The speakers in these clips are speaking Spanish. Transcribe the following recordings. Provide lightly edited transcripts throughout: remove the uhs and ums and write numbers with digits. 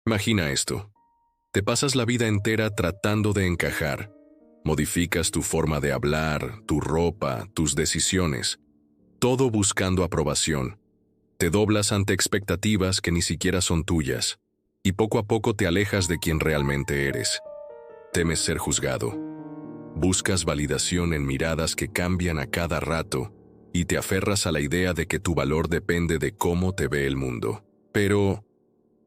Imagina esto. Te pasas la vida entera tratando de encajar. Modificas tu forma de hablar, tu ropa, tus decisiones. Todo buscando aprobación. Te doblas ante expectativas que ni siquiera son tuyas. Y poco a poco te alejas de quien realmente eres. Temes ser juzgado. Buscas validación en miradas que cambian a cada rato y te aferras a la idea de que tu valor depende de cómo te ve el mundo. Pero,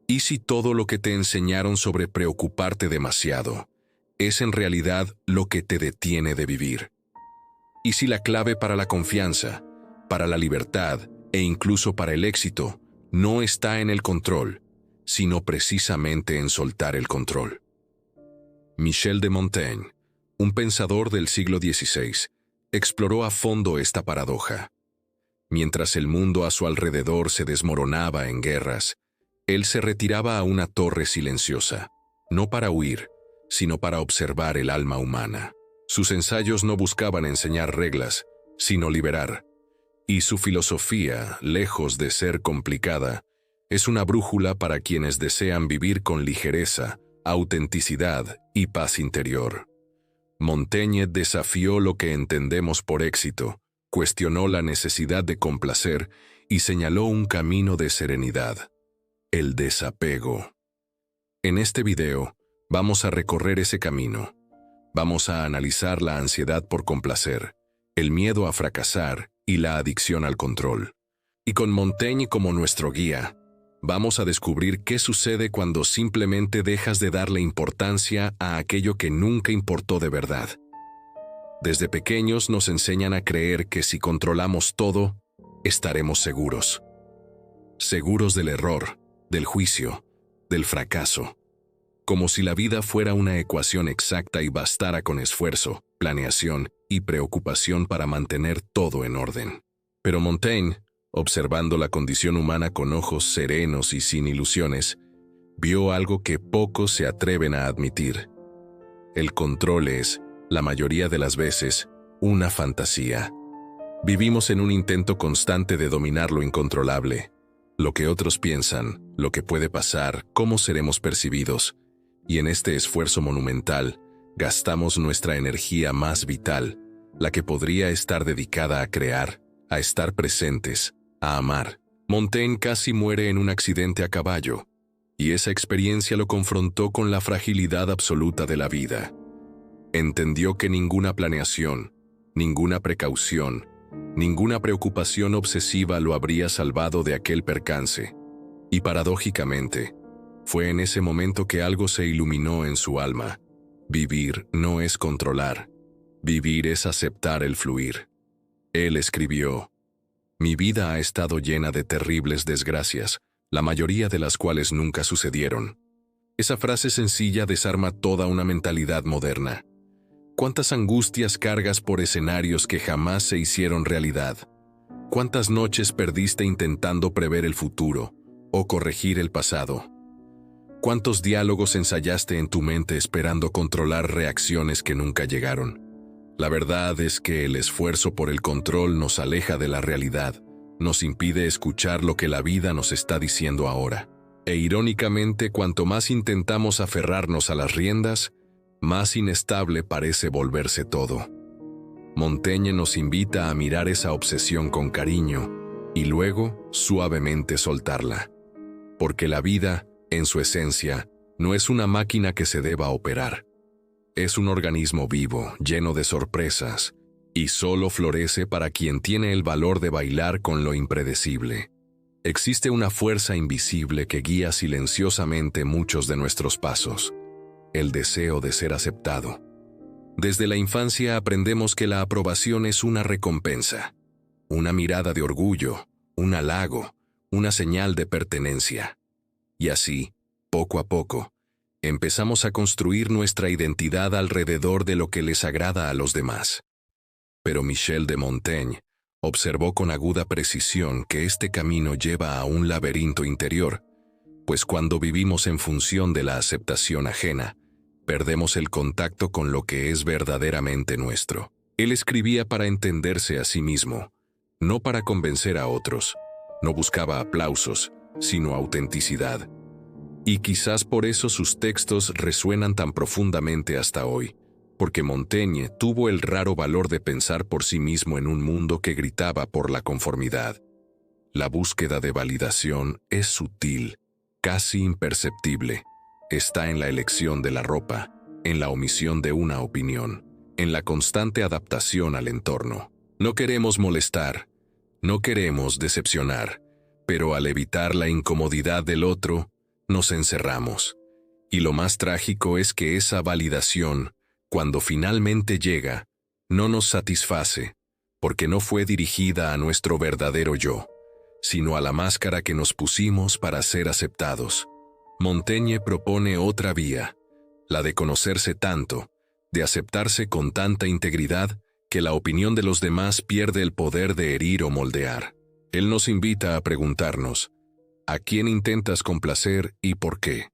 ¿y si todo lo que te enseñaron sobre preocuparte demasiado es en realidad lo que te detiene de vivir? ¿Y si la clave para la confianza, para la libertad e incluso para el éxito no está en el control, sino precisamente en soltar el control? Michel de Montaigne, un pensador del siglo XVI, exploró a fondo esta paradoja. Mientras el mundo a su alrededor se desmoronaba en guerras, él se retiraba a una torre silenciosa, no para huir, sino para observar el alma humana. Sus ensayos no buscaban enseñar reglas, sino liberar. Y su filosofía, lejos de ser complicada, es una brújula para quienes desean vivir con ligereza, autenticidad y paz interior. Montaigne desafió lo que entendemos por éxito, cuestionó la necesidad de complacer y señaló un camino de serenidad: el desapego. En este video, vamos a recorrer ese camino. Vamos a analizar la ansiedad por complacer, el miedo a fracasar y la adicción al control. Y con Montaigne como nuestro guía, vamos a descubrir qué sucede cuando simplemente dejas de darle importancia a aquello que nunca importó de verdad. Desde pequeños nos enseñan a creer que si controlamos todo, estaremos seguros. Seguros del error, del juicio, del fracaso. Como si la vida fuera una ecuación exacta y bastara con esfuerzo, planeación y preocupación para mantener todo en orden. Pero Montaigne, observando la condición humana con ojos serenos y sin ilusiones, vio algo que pocos se atreven a admitir. El control es, la mayoría de las veces, una fantasía. Vivimos en un intento constante de dominar lo incontrolable, lo que otros piensan, lo que puede pasar, cómo seremos percibidos, y en este esfuerzo monumental, gastamos nuestra energía más vital, la que podría estar dedicada a crear, a estar presentes, a amar. Montaigne casi muere en un accidente a caballo, y esa experiencia lo confrontó con la fragilidad absoluta de la vida. Entendió que ninguna planeación, ninguna precaución, ninguna preocupación obsesiva lo habría salvado de aquel percance, y paradójicamente, fue en ese momento que algo se iluminó en su alma. Vivir no es controlar, vivir es aceptar el fluir. Él escribió: «Mi vida ha estado llena de terribles desgracias, la mayoría de las cuales nunca sucedieron». Esa frase sencilla desarma toda una mentalidad moderna. ¿Cuántas angustias cargas por escenarios que jamás se hicieron realidad? ¿Cuántas noches perdiste intentando prever el futuro o corregir el pasado? ¿Cuántos diálogos ensayaste en tu mente esperando controlar reacciones que nunca llegaron? La verdad es que el esfuerzo por el control nos aleja de la realidad, nos impide escuchar lo que la vida nos está diciendo ahora. E irónicamente, cuanto más intentamos aferrarnos a las riendas, más inestable parece volverse todo. Montaigne nos invita a mirar esa obsesión con cariño y luego suavemente soltarla. Porque la vida, en su esencia, no es una máquina que se deba operar. Es un organismo vivo, lleno de sorpresas, y solo florece para quien tiene el valor de bailar con lo impredecible. Existe una fuerza invisible que guía silenciosamente muchos de nuestros pasos: el deseo de ser aceptado. Desde la infancia aprendemos que la aprobación es una recompensa, una mirada de orgullo, un halago, una señal de pertenencia. Y así, poco a poco, empezamos a construir nuestra identidad alrededor de lo que les agrada a los demás. Pero Michel de Montaigne observó con aguda precisión que este camino lleva a un laberinto interior, pues cuando vivimos en función de la aceptación ajena, perdemos el contacto con lo que es verdaderamente nuestro. Él escribía para entenderse a sí mismo, no para convencer a otros. No buscaba aplausos, sino autenticidad. Y quizás por eso sus textos resuenan tan profundamente hasta hoy, porque Montaigne tuvo el raro valor de pensar por sí mismo en un mundo que gritaba por la conformidad. La búsqueda de validación es sutil, casi imperceptible. Está en la elección de la ropa, en la omisión de una opinión, en la constante adaptación al entorno. No queremos molestar, no queremos decepcionar, pero al evitar la incomodidad del otro, nos encerramos. Y lo más trágico es que esa validación, cuando finalmente llega, no nos satisface, porque no fue dirigida a nuestro verdadero yo, sino a la máscara que nos pusimos para ser aceptados. Montaigne propone otra vía, la de conocerse tanto, de aceptarse con tanta integridad, que la opinión de los demás pierde el poder de herir o moldear. Él nos invita a preguntarnos, ¿a quién intentas complacer y por qué?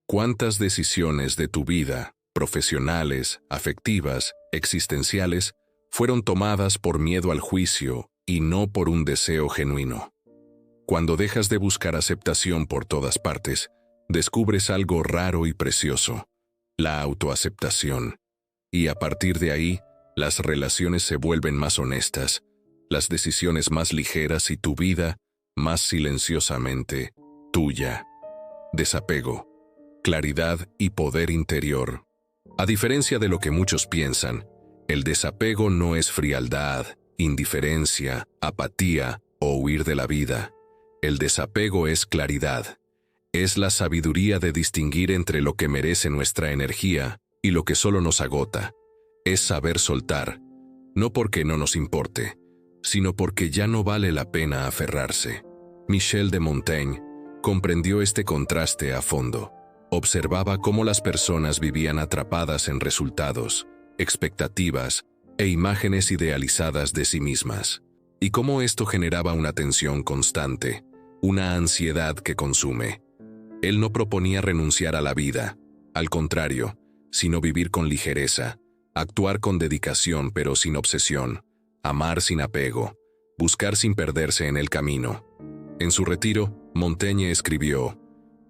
¿Cuántas decisiones de tu vida, profesionales, afectivas, existenciales, fueron tomadas por miedo al juicio y no por un deseo genuino? Cuando dejas de buscar aceptación por todas partes, descubres algo raro y precioso, la autoaceptación. Y a partir de ahí, las relaciones se vuelven más honestas, las decisiones más ligeras y tu vida más silenciosamente tuya. Desapego, claridad y poder interior. A diferencia de lo que muchos piensan, el desapego no es frialdad, indiferencia, apatía o huir de la vida. El desapego es claridad. Es la sabiduría de distinguir entre lo que merece nuestra energía y lo que solo nos agota. Es saber soltar, no porque no nos importe, sino porque ya no vale la pena aferrarse. Michel de Montaigne comprendió este contraste a fondo. Observaba cómo las personas vivían atrapadas en resultados, expectativas e imágenes idealizadas de sí mismas, y cómo esto generaba una tensión constante, una ansiedad que consume. Él no proponía renunciar a la vida, al contrario, sino vivir con ligereza, actuar con dedicación pero sin obsesión, amar sin apego, buscar sin perderse en el camino. En su retiro, Montaigne escribió,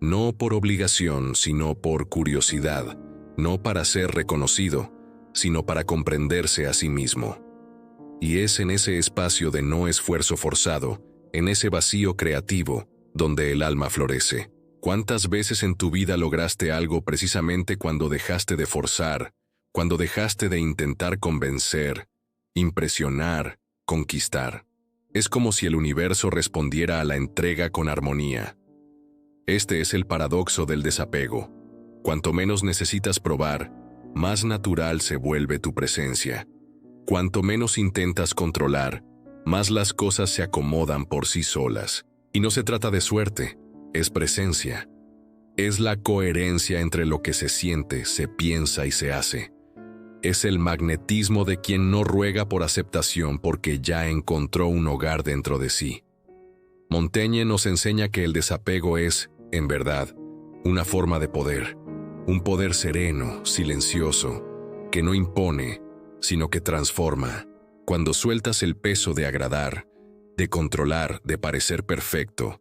no por obligación, sino por curiosidad, no para ser reconocido, sino para comprenderse a sí mismo. Y es en ese espacio de no esfuerzo forzado, en ese vacío creativo, donde el alma florece. ¿Cuántas veces en tu vida lograste algo precisamente cuando dejaste de forzar, cuando dejaste de intentar convencer, impresionar, conquistar? Es como si el universo respondiera a la entrega con armonía. Este es el paradoxo del desapego. Cuanto menos necesitas probar, más natural se vuelve tu presencia. Cuanto menos intentas controlar, más las cosas se acomodan por sí solas. Y no se trata de suerte, es presencia. Es la coherencia entre lo que se siente, se piensa y se hace. Es el magnetismo de quien no ruega por aceptación porque ya encontró un hogar dentro de sí. Montaigne nos enseña que el desapego es, en verdad, una forma de poder. Un poder sereno, silencioso, que no impone, sino que transforma. Cuando sueltas el peso de agradar, de controlar, de parecer perfecto,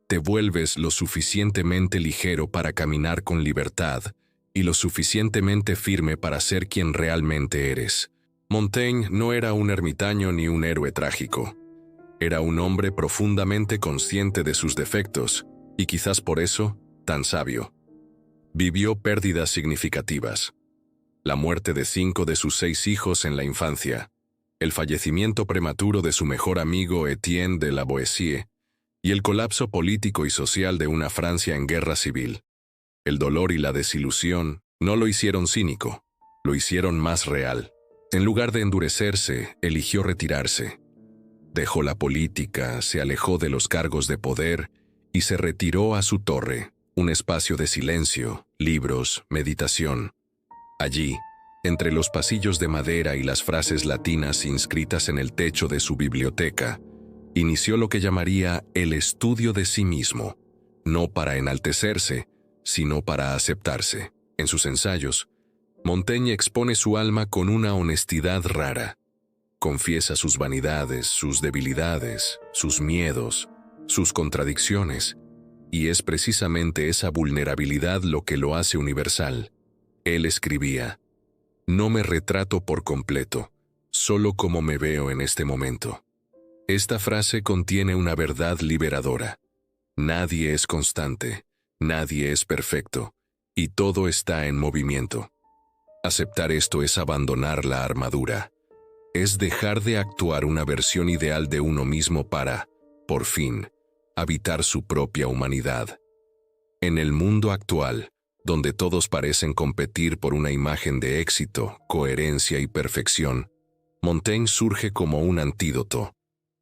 te vuelves lo suficientemente ligero para caminar con libertad y lo suficientemente firme para ser quien realmente eres. Montaigne no era un ermitaño ni un héroe trágico. Era un hombre profundamente consciente de sus defectos y quizás por eso, tan sabio. Vivió pérdidas significativas. La muerte de 5 de sus 6 hijos en la infancia, el fallecimiento prematuro de su mejor amigo Étienne de la Boétie y el colapso político y social de una Francia en guerra civil. El dolor y la desilusión no lo hicieron cínico, lo hicieron más real. En lugar de endurecerse, eligió retirarse. Dejó la política, se alejó de los cargos de poder y se retiró a su torre, un espacio de silencio, libros, meditación. Allí, entre los pasillos de madera y las frases latinas inscritas en el techo de su biblioteca, inició lo que llamaría el estudio de sí mismo, no para enaltecerse, sino para aceptarse. En sus ensayos, Montaigne expone su alma con una honestidad rara. Confiesa sus vanidades, sus debilidades, sus miedos, sus contradicciones, Y es precisamente esa vulnerabilidad lo que lo hace universal. Él escribía: "No me retrato por completo, solo como me veo en este momento". Esta frase contiene una verdad liberadora. Nadie es constante, nadie es perfecto, y todo está en movimiento. Aceptar esto es abandonar la armadura. Es dejar de actuar una versión ideal de uno mismo para, por fin, habitar su propia humanidad. En el mundo actual, donde todos parecen competir por una imagen de éxito, coherencia y perfección, Montaigne surge como un antídoto.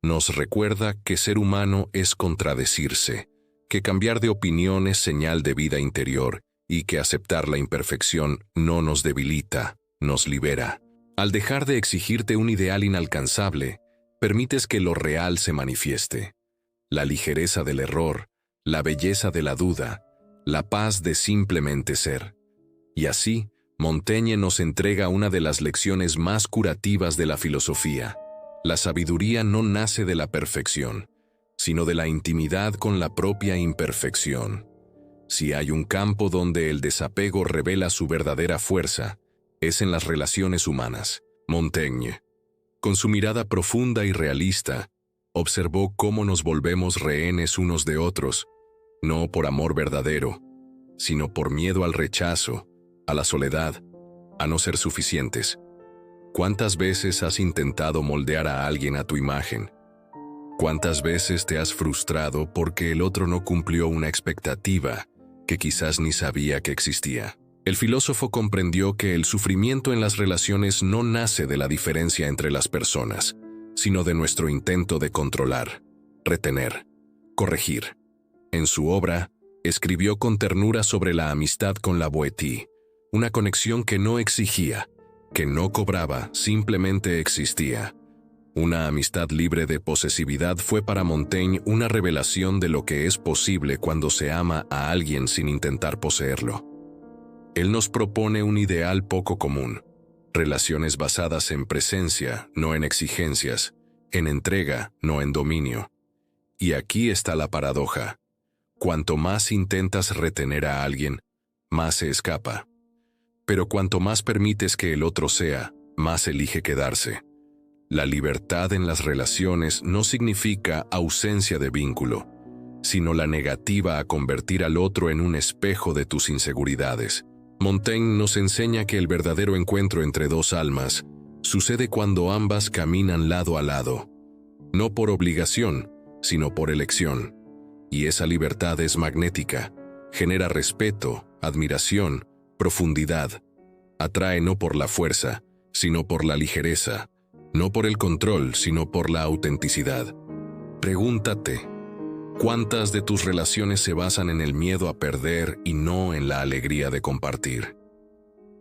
Nos recuerda que ser humano es contradecirse, que cambiar de opinión es señal de vida interior y que aceptar la imperfección no nos debilita, nos libera. Al dejar de exigirte un ideal inalcanzable, permites que lo real se manifieste. La ligereza del error, la belleza de la duda, la paz de simplemente ser. Y así, Montaigne nos entrega una de las lecciones más curativas de la filosofía. La sabiduría no nace de la perfección, sino de la intimidad con la propia imperfección. Si hay un campo donde el desapego revela su verdadera fuerza, es en las relaciones humanas. Montaigne, con su mirada profunda y realista, observó cómo nos volvemos rehenes unos de otros, no por amor verdadero, sino por miedo al rechazo, a la soledad, a no ser suficientes. ¿Cuántas veces has intentado moldear a alguien a tu imagen? ¿Cuántas veces te has frustrado porque el otro no cumplió una expectativa que quizás ni sabía que existía? El filósofo comprendió que el sufrimiento en las relaciones no nace de la diferencia entre las personas, sino de nuestro intento de controlar, retener, corregir. En su obra, escribió con ternura sobre la amistad con la Boétie, una conexión que no exigía, que no cobraba, simplemente existía. Una amistad libre de posesividad fue para Montaigne una revelación de lo que es posible cuando se ama a alguien sin intentar poseerlo. Él nos propone un ideal poco común: relaciones basadas en presencia, no en exigencias, en entrega, no en dominio. Y aquí está la paradoja. Cuanto más intentas retener a alguien, más se escapa. Pero cuanto más permites que el otro sea, más elige quedarse. La libertad en las relaciones no significa ausencia de vínculo, sino la negativa a convertir al otro en un espejo de tus inseguridades. Montaigne nos enseña que el verdadero encuentro entre dos almas sucede cuando ambas caminan lado a lado, no por obligación, sino por elección. Y esa libertad es magnética, genera respeto, admiración, profundidad. Atrae no por la fuerza, sino por la ligereza, no por el control, sino por la autenticidad. Pregúntate, ¿cuántas de tus relaciones se basan en el miedo a perder y no en la alegría de compartir?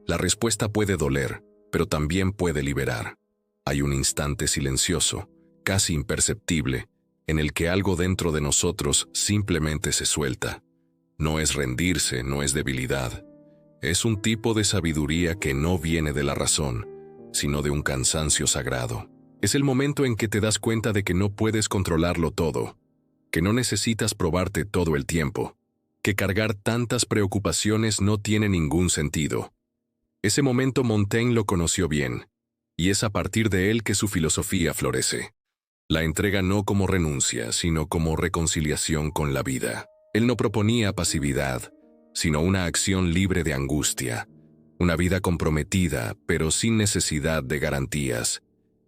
La respuesta puede doler, pero también puede liberar. Hay un instante silencioso, casi imperceptible, en el que algo dentro de nosotros simplemente se suelta. No es rendirse, no es debilidad. Es un tipo de sabiduría que no viene de la razón, sino de un cansancio sagrado. Es el momento en que te das cuenta de que no puedes controlarlo todo, que no necesitas probarte todo el tiempo, que cargar tantas preocupaciones no tiene ningún sentido. Ese momento Montaigne lo conoció bien, y es a partir de él que su filosofía florece. La entrega no como renuncia, sino como reconciliación con la vida. Él no proponía pasividad, sino una acción libre de angustia, una vida comprometida, pero sin necesidad de garantías.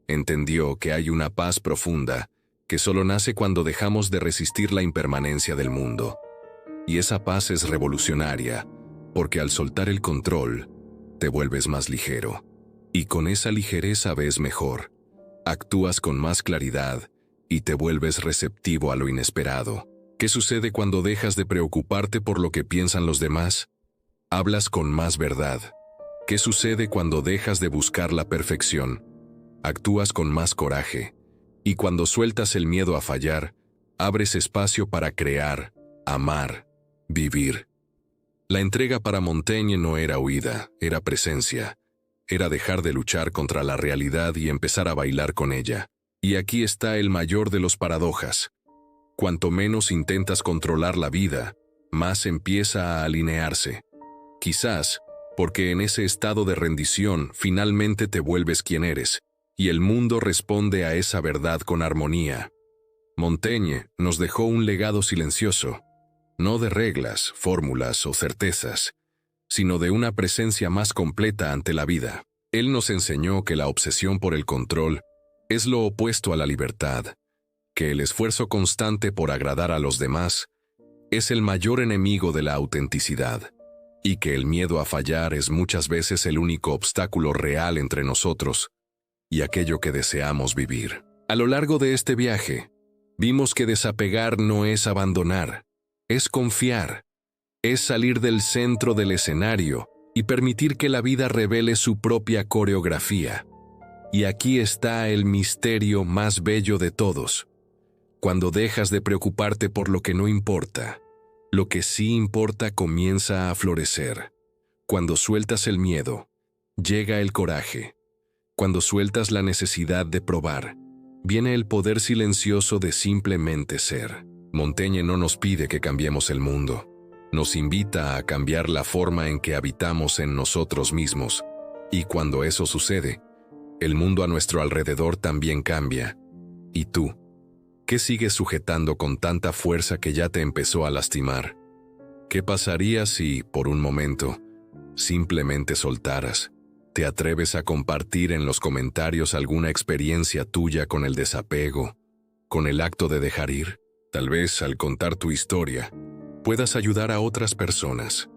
Entendió que hay una paz profunda, que solo nace cuando dejamos de resistir la impermanencia del mundo. Y esa paz es revolucionaria, porque al soltar el control, te vuelves más ligero. Y con esa ligereza ves mejor, actúas con más claridad y te vuelves receptivo a lo inesperado. ¿Qué sucede cuando dejas de preocuparte por lo que piensan los demás? Hablas con más verdad. ¿Qué sucede cuando dejas de buscar la perfección? Actúas con más coraje. Y cuando sueltas el miedo a fallar, abres espacio para crear, amar, vivir. La entrega para Montaigne no era huida, era presencia. Era dejar de luchar contra la realidad y empezar a bailar con ella. Y aquí está el mayor de los paradojas. Cuanto menos intentas controlar la vida, más empieza a alinearse. Quizás, porque en ese estado de rendición finalmente te vuelves quien eres, y el mundo responde a esa verdad con armonía. Montaigne nos dejó un legado silencioso, no de reglas, fórmulas o certezas, sino de una presencia más completa ante la vida. Él nos enseñó que la obsesión por el control es lo opuesto a la libertad, que el esfuerzo constante por agradar a los demás es el mayor enemigo de la autenticidad, y que el miedo a fallar es muchas veces el único obstáculo real entre nosotros y aquello que deseamos vivir. A lo largo de este viaje, vimos que desapegar no es abandonar, es confiar, es salir del centro del escenario y permitir que la vida revele su propia coreografía. Y aquí está el misterio más bello de todos. Cuando dejas de preocuparte por lo que no importa, lo que sí importa comienza a florecer. Cuando sueltas el miedo, llega el coraje. Cuando sueltas la necesidad de probar, viene el poder silencioso de simplemente ser. Montaigne no nos pide que cambiemos el mundo. Nos invita a cambiar la forma en que habitamos en nosotros mismos. Y cuando eso sucede, el mundo a nuestro alrededor también cambia. ¿Y tú? ¿Qué sigues sujetando con tanta fuerza que ya te empezó a lastimar? ¿Qué pasaría si, por un momento, simplemente soltaras? ¿Te atreves a compartir en los comentarios alguna experiencia tuya con el desapego, con el acto de dejar ir? Tal vez al contar tu historia, puedas ayudar a otras personas.